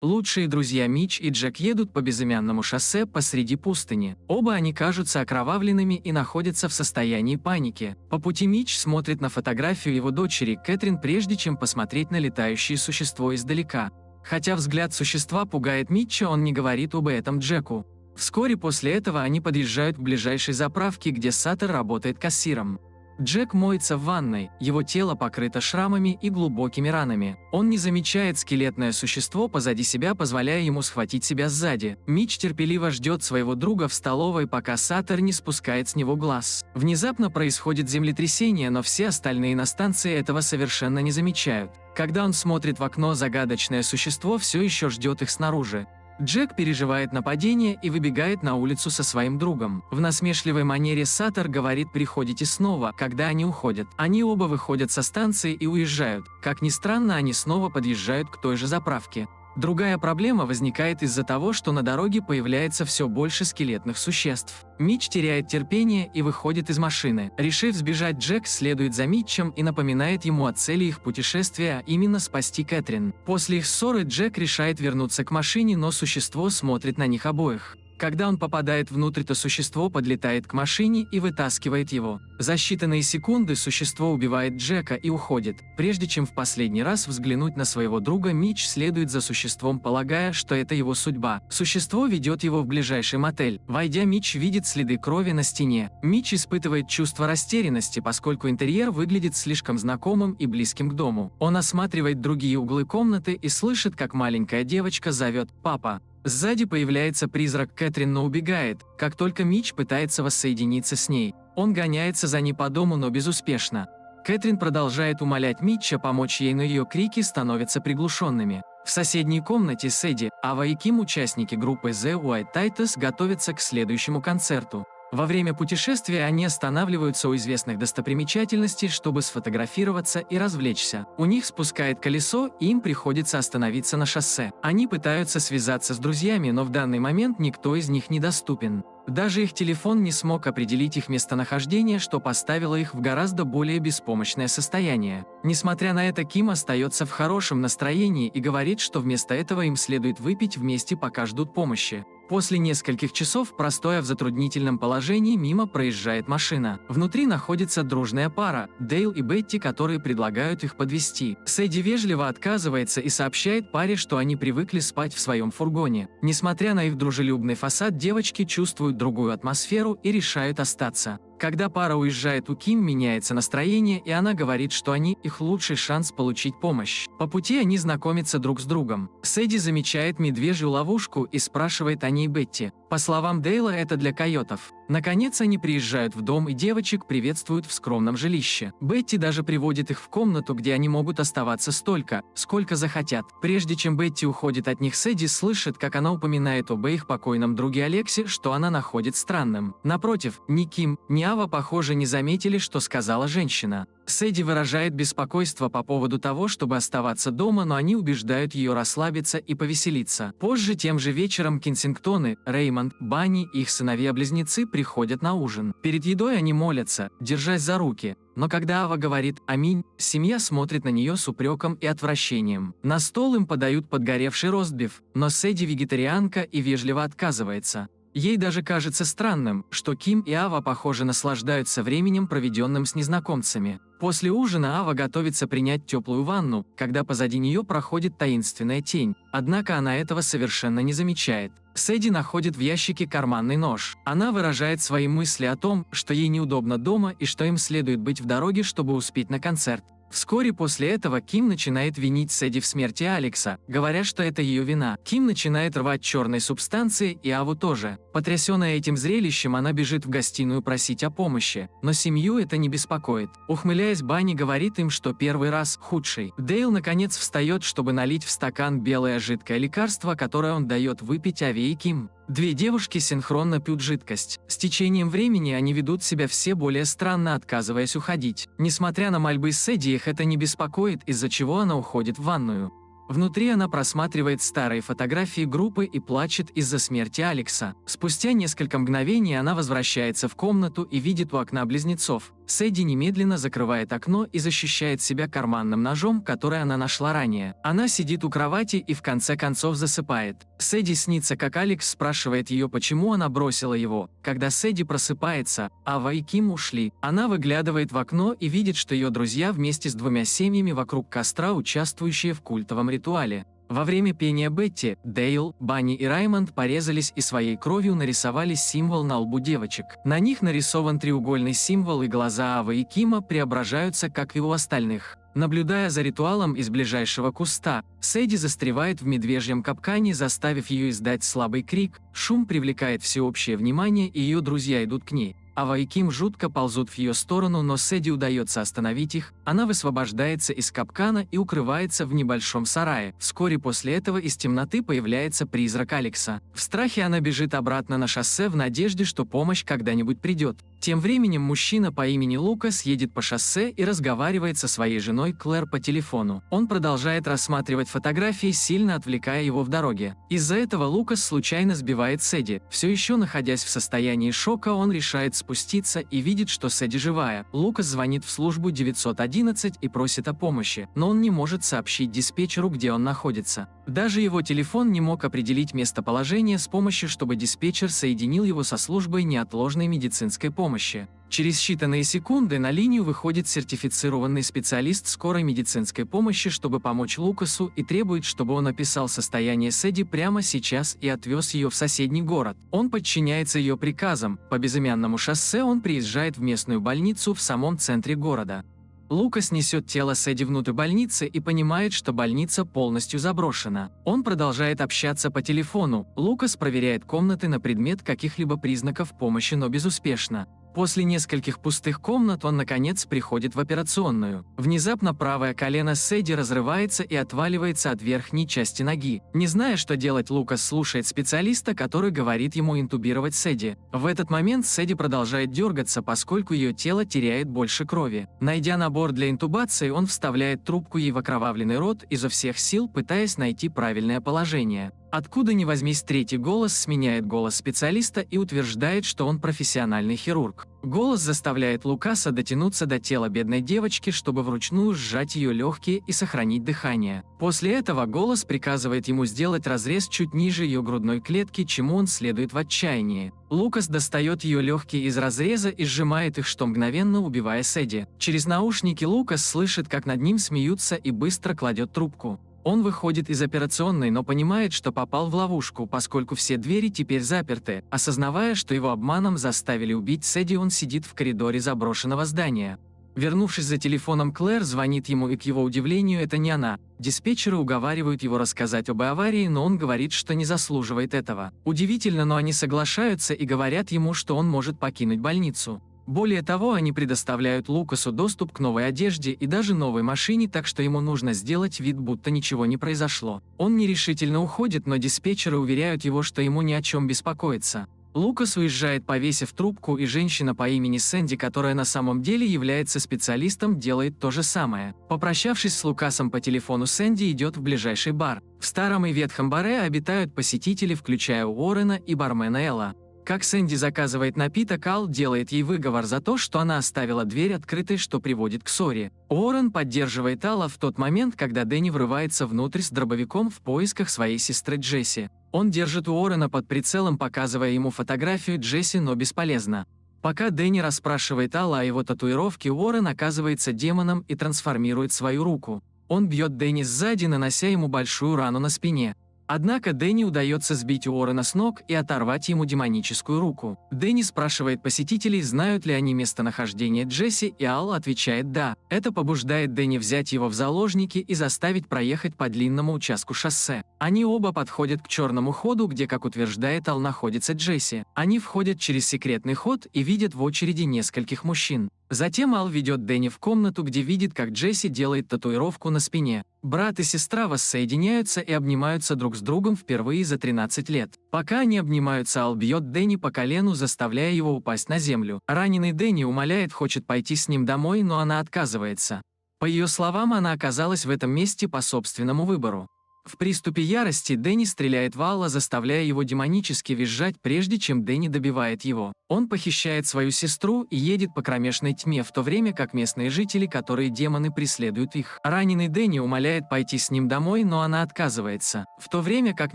Лучшие друзья Митч и Джек едут по безымянному шоссе посреди пустыни. Оба они кажутся окровавленными и находятся в состоянии паники. По пути Митч смотрит на фотографию его дочери Кэтрин, прежде чем посмотреть на летающее существо издалека. Хотя взгляд существа пугает Митча, он не говорит об этом Джеку. Вскоре после этого они подъезжают к ближайшей заправке, где Саттер работает кассиром. Джек моется в ванной, его тело покрыто шрамами и глубокими ранами. Он не замечает скелетное существо позади себя, позволяя ему схватить себя сзади. Митч терпеливо ждет своего друга в столовой, пока Саттер не спускает с него глаз. Внезапно происходит землетрясение, но все остальные на станции этого совершенно не замечают. Когда он смотрит в окно, загадочное существо все еще ждет их снаружи. Джек переживает нападение и выбегает на улицу со своим другом. В насмешливой манере Саттер говорит: «Приходите снова», когда они уходят. Они оба выходят со станции и уезжают. Как ни странно, они снова подъезжают к той же заправке. Другая проблема возникает из-за того, что на дороге появляется все больше скелетных существ. Митч теряет терпение и выходит из машины. Решив сбежать, Джек следует за Митчем и напоминает ему о цели их путешествия, а именно спасти Кэтрин. После их ссоры Джек решает вернуться к машине, но существо смотрит на них обоих. Когда он попадает внутрь, то существо подлетает к машине и вытаскивает его. За считанные секунды существо убивает Джека и уходит. Прежде чем в последний раз взглянуть на своего друга, Митч следует за существом, полагая, что это его судьба. Существо ведет его в ближайший мотель. Войдя, Митч видит следы крови на стене. Митч испытывает чувство растерянности, поскольку интерьер выглядит слишком знакомым и близким к дому. Он осматривает другие углы комнаты и слышит, как маленькая девочка зовет «папа». Сзади появляется призрак Кэтрин, но убегает, как только Митч пытается воссоединиться с ней. Он гоняется за ней по дому, но безуспешно. Кэтрин продолжает умолять Митча помочь ей, но ее крики становятся приглушенными. В соседней комнате Сэдди, Ава и Ким, участники группы The White Titus, готовятся к следующему концерту. Во время путешествия они останавливаются у известных достопримечательностей, чтобы сфотографироваться и развлечься. У них спускает колесо, и им приходится остановиться на шоссе. Они пытаются связаться с друзьями, но в данный момент никто из них недоступен. Даже их телефон не смог определить их местонахождение, что поставило их в гораздо более беспомощное состояние. Несмотря на это, Ким остается в хорошем настроении и говорит, что вместо этого им следует выпить вместе, пока ждут помощи. После нескольких часов, простоя в затруднительном положении, мимо проезжает машина. Внутри находится дружная пара – Дейл и Бетти, которые предлагают их подвезти. Сэдди вежливо отказывается и сообщает паре, что они привыкли спать в своем фургоне. Несмотря на их дружелюбный фасад, девочки чувствуют другую атмосферу и решают остаться. Когда пара уезжает, у Ким меняется настроение, и она говорит, что они – их лучший шанс получить помощь. По пути они знакомятся друг с другом. Сэдди замечает медвежью ловушку и спрашивает о ней Бетти. По словам Дейла, это для койотов. Наконец они приезжают в дом, и девочек приветствуют в скромном жилище. Бетти даже приводит их в комнату, где они могут оставаться столько, сколько захотят. Прежде чем Бетти уходит от них, Сэдди слышит, как она упоминает об их покойном друге Алексе, что она находит странным. Напротив, ни Ким, ни Ава, похоже, не заметили, что сказала женщина. Сэдди выражает беспокойство по поводу того, чтобы оставаться дома, но они убеждают ее расслабиться и повеселиться. Позже, тем же вечером, Кенсингтоны, Реймонд, Банни и их сыновья-близнецы приходят на ужин. Перед едой они молятся, держась за руки. Но когда Ава говорит «Аминь», семья смотрит на нее с упреком и отвращением. На стол им подают подгоревший ростбиф, но Сэдди вегетарианка и вежливо отказывается. Ей даже кажется странным, что Ким и Ава, похоже, наслаждаются временем, проведенным с незнакомцами. После ужина Ава готовится принять теплую ванну, когда позади нее проходит таинственная тень. Однако она этого совершенно не замечает. Сэдди находит в ящике карманный нож. Она выражает свои мысли о том, что ей неудобно дома и что им следует быть в дороге, чтобы успеть на концерт. Вскоре после этого Ким начинает винить Сэдди в смерти Алекса, говоря, что это ее вина. Ким начинает рвать черной субстанции, и Аву тоже. Потрясенная этим зрелищем, она бежит в гостиную просить о помощи, но семью это не беспокоит. Ухмыляясь, Банни говорит им, что первый раз худший. Дейл наконец встает, чтобы налить в стакан белое жидкое лекарство, которое он дает выпить Аве и Ким. Две девушки синхронно пьют жидкость. С течением времени они ведут себя все более странно, отказываясь уходить. Несмотря на мольбы Сэдди, их это не беспокоит, из-за чего она уходит в ванную. Внутри она просматривает старые фотографии группы и плачет из-за смерти Алекса. Спустя несколько мгновений она возвращается в комнату и видит у окна близнецов. Сэдди немедленно закрывает окно и защищает себя карманным ножом, который она нашла ранее. Она сидит у кровати и в конце концов засыпает. Сэдди снится, как Алекс спрашивает ее, почему она бросила его. Когда Сэдди просыпается, Ава и Ким ушли. Она выглядывает в окно и видит, что ее друзья вместе с двумя семьями вокруг костра, участвующие в культовом ритуале. Во время пения Бетти, Дейл, Банни и Раймонд порезались и своей кровью нарисовали символ на лбу девочек. На них нарисован треугольный символ, и глаза Авы и Кима преображаются, как и у остальных. Наблюдая за ритуалом из ближайшего куста, Сэдди застревает в медвежьем капкане, заставив ее издать слабый крик. Шум привлекает всеобщее внимание, и ее друзья идут к ней. Ава и Ким жутко ползут в ее сторону, но Сэдди удается остановить их. Она высвобождается из капкана и укрывается в небольшом сарае. Вскоре после этого из темноты появляется призрак Алекса. В страхе она бежит обратно на шоссе в надежде, что помощь когда-нибудь придет. Тем временем мужчина по имени Лукас едет по шоссе и разговаривает со своей женой Клэр по телефону. Он продолжает рассматривать фотографии, сильно отвлекая его в дороге. Из-за этого Лукас случайно сбивает Сэдди. Все еще находясь в состоянии шока, он решает спуститься и видит, что Сэдди живая. Лукас звонит в службу 911 и просит о помощи, но он не может сообщить диспетчеру, где он находится. Даже его телефон не мог определить местоположение с помощью, чтобы диспетчер соединил его со службой неотложной медицинской помощи. Через считанные секунды на линию выходит сертифицированный специалист скорой медицинской помощи, чтобы помочь Лукасу, и требует, чтобы он описал состояние Сэдди прямо сейчас и отвез ее в соседний город. Он подчиняется ее приказам. По безымянному шоссе он приезжает в местную больницу в самом центре города. Лукас несет тело Сэдди внутрь больницы и понимает, что больница полностью заброшена. Он продолжает общаться по телефону. Лукас проверяет комнаты на предмет каких-либо признаков помощи, но безуспешно. После нескольких пустых комнат он, наконец, приходит в операционную. Внезапно правое колено Сэдди разрывается и отваливается от верхней части ноги. Не зная, что делать, Лукас слушает специалиста, который говорит ему интубировать Сэдди. В этот момент Сэдди продолжает дергаться, поскольку ее тело теряет больше крови. Найдя набор для интубации, он вставляет трубку ей в окровавленный рот, изо всех сил пытаясь найти правильное положение. Откуда ни возьмись, третий голос сменяет голос специалиста и утверждает, что он профессиональный хирург. Голос заставляет Лукаса дотянуться до тела бедной девочки, чтобы вручную сжать ее легкие и сохранить дыхание. После этого голос приказывает ему сделать разрез чуть ниже ее грудной клетки, чему он следует в отчаянии. Лукас достает ее легкие из разреза и сжимает их, что мгновенно убивая Сэдди. Через наушники Лукас слышит, как над ним смеются, и быстро кладет трубку. Он выходит из операционной, но понимает, что попал в ловушку, поскольку все двери теперь заперты. Осознавая, что его обманом заставили убить Сэдди, он сидит в коридоре заброшенного здания. Вернувшись за телефоном, Клэр звонит ему, и, к его удивлению, это не она. Диспетчеры уговаривают его рассказать об аварии, но он говорит, что не заслуживает этого. Удивительно, но они соглашаются и говорят ему, что он может покинуть больницу. Более того, они предоставляют Лукасу доступ к новой одежде и даже новой машине, так что ему нужно сделать вид, будто ничего не произошло. Он нерешительно уходит, но диспетчеры уверяют его, что ему ни о чем беспокоиться. Лукас уезжает, повесив трубку, и женщина по имени Сэнди, которая на самом деле является специалистом, делает то же самое. Попрощавшись с Лукасом по телефону, Сэнди идет в ближайший бар. В старом и ветхом баре обитают посетители, включая Уоррена и бармена Элла. Как Сэнди заказывает напиток, Ал делает ей выговор за то, что она оставила дверь открытой, что приводит к ссоре. Уоррен поддерживает Алла в тот момент, когда Дэнни врывается внутрь с дробовиком в поисках своей сестры Джесси. Он держит Уоррена под прицелом, показывая ему фотографию Джесси, но бесполезно. Пока Дэнни расспрашивает Алла о его татуировке, Уоррен оказывается демоном и трансформирует свою руку. Он бьет Дэнни сзади, нанося ему большую рану на спине. Однако Дэнни удается сбить Уоррена с ног и оторвать ему демоническую руку. Дэнни спрашивает посетителей, знают ли они местонахождение Джесси, и Ал отвечает «да». Это побуждает Дэнни взять его в заложники и заставить проехать по длинному участку шоссе. Они оба подходят к черному ходу, где, как утверждает Ал, находится Джесси. Они входят через секретный ход и видят в очереди нескольких мужчин. Затем Ал ведет Дэнни в комнату, где видит, как Джесси делает татуировку на спине. Брат и сестра воссоединяются и обнимаются друг с другом впервые за 13 лет. Пока они обнимаются, Ал бьет Дэнни по колену, заставляя его упасть на землю. Раненый Дэнни умоляет, хочет пойти с ним домой, но она отказывается. По ее словам, она оказалась в этом месте по собственному выбору. В приступе ярости Дэнни стреляет в Алла, заставляя его демонически визжать, прежде чем Дэнни добивает его. Он похищает свою сестру и едет по кромешной тьме, в то время как местные жители, которые демоны, преследуют их. Раненый Дэнни умоляет пойти с ним домой, но она отказывается, в то время как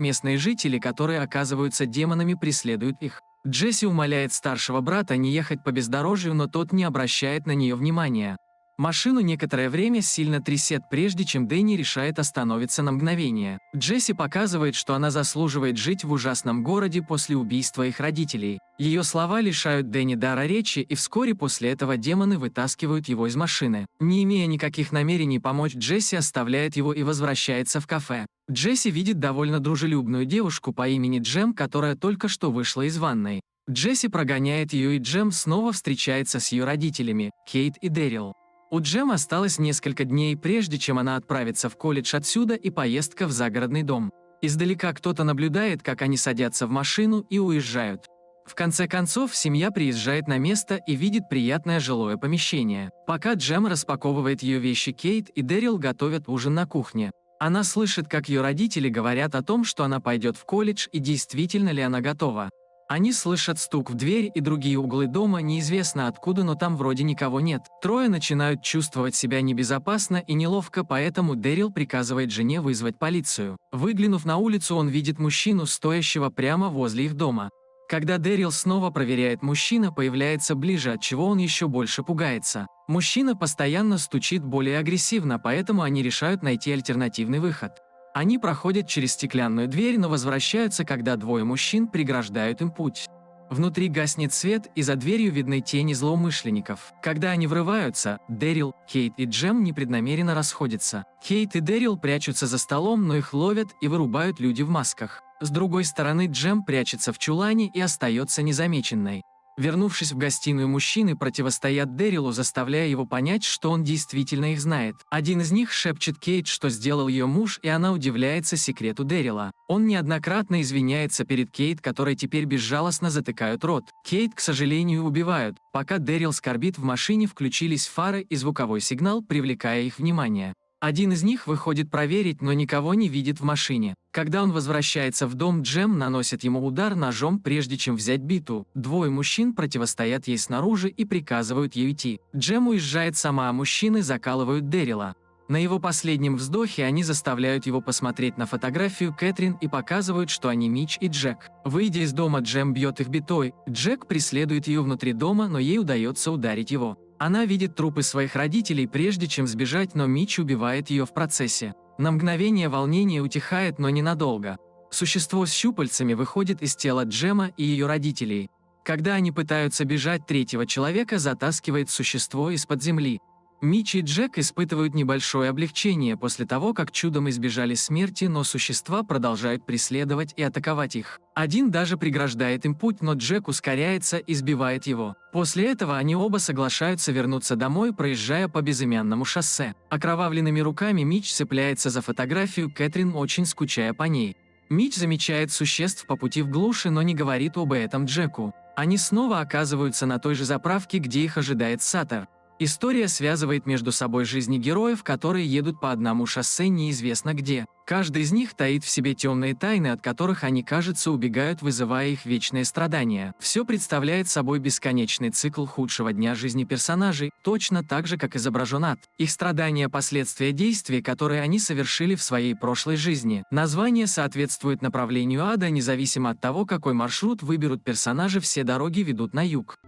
местные жители, которые оказываются демонами, преследуют их. Джесси умоляет старшего брата не ехать по бездорожью, но тот не обращает на нее внимания. Машину некоторое время сильно трясет, прежде чем Дэнни решает остановиться на мгновение. Джесси показывает, что она заслуживает жить в ужасном городе после убийства их родителей. Ее слова лишают Дэнни дара речи, и вскоре после этого демоны вытаскивают его из машины. Не имея никаких намерений помочь, Джесси оставляет его и возвращается в кафе. Джесси видит довольно дружелюбную девушку по имени Джем, которая только что вышла из ванной. Джесси прогоняет ее, и Джем снова встречается с ее родителями, Кейт и Дэрил. У Джем осталось несколько дней, прежде чем она отправится в колледж отсюда, и поездка в загородный дом. Издалека кто-то наблюдает, как они садятся в машину и уезжают. В конце концов, семья приезжает на место и видит приятное жилое помещение. Пока Джем распаковывает ее вещи, Кейт и Дэрил готовят ужин на кухне. Она слышит, как ее родители говорят о том, что она пойдет в колледж, и действительно ли она готова. Они слышат стук в дверь и другие углы дома, неизвестно откуда, но там вроде никого нет. Трое начинают чувствовать себя небезопасно и неловко, поэтому Дэрил приказывает жене вызвать полицию. Выглянув на улицу, он видит мужчину, стоящего прямо возле их дома. Когда Дэрил снова проверяет, мужчина появляется ближе, от чего он еще больше пугается. Мужчина постоянно стучит более агрессивно, поэтому они решают найти альтернативный выход. Они проходят через стеклянную дверь, но возвращаются, когда двое мужчин преграждают им путь. Внутри гаснет свет, и за дверью видны тени злоумышленников. Когда они врываются, Дэрил, Кейт и Джем непреднамеренно расходятся. Кейт и Дэрил прячутся за столом, но их ловят и вырубают люди в масках. С другой стороны, Джем прячется в чулане и остается незамеченной. Вернувшись в гостиную, мужчины противостоят Дэрилу, заставляя его понять, что он действительно их знает. Один из них шепчет Кейт, что сделал ее муж, и она удивляется секрету Дэрила. Он неоднократно извиняется перед Кейт, которой теперь безжалостно затыкают рот. Кейт, к сожалению, убивают. Пока Дэрил скорбит, в машине включились фары и звуковой сигнал, привлекая их внимание. Один из них выходит проверить, но никого не видит в машине. Когда он возвращается в дом, Джем наносит ему удар ножом, прежде чем взять биту. Двое мужчин противостоят ей снаружи и приказывают ей идти. Джем уезжает сама, а мужчины закалывают Дэрила. На его последнем вздохе они заставляют его посмотреть на фотографию Кэтрин и показывают, что они Мич и Джек. Выйдя из дома, Джем бьет их битой. Джек преследует ее внутри дома, но ей удается ударить его. Она видит трупы своих родителей, прежде чем сбежать, но Мич убивает ее в процессе. На мгновение волнение утихает, но ненадолго. Существо с щупальцами выходит из тела Джема и ее родителей. Когда они пытаются бежать, третьего человека затаскивает существо из-под земли. Мич и Джек испытывают небольшое облегчение после того, как чудом избежали смерти, но существа продолжают преследовать и атаковать их. Один даже преграждает им путь, но Джек ускоряется и сбивает его. После этого они оба соглашаются вернуться домой, проезжая по безымянному шоссе. Окровавленными руками Мич цепляется за фотографию Кэтрин, очень скучая по ней. Мич замечает существ по пути в глуши, но не говорит об этом Джеку. Они снова оказываются на той же заправке, где их ожидает Саттер. История связывает между собой жизни героев, которые едут по одному шоссе неизвестно где. Каждый из них таит в себе темные тайны, от которых они, кажется, убегают, вызывая их вечные страдания. Все представляет собой бесконечный цикл худшего дня жизни персонажей, точно так же, как изображен ад. Их страдания – последствия действий, которые они совершили в своей прошлой жизни. Название соответствует направлению ада, независимо от того, какой маршрут выберут персонажи, все дороги ведут на юг.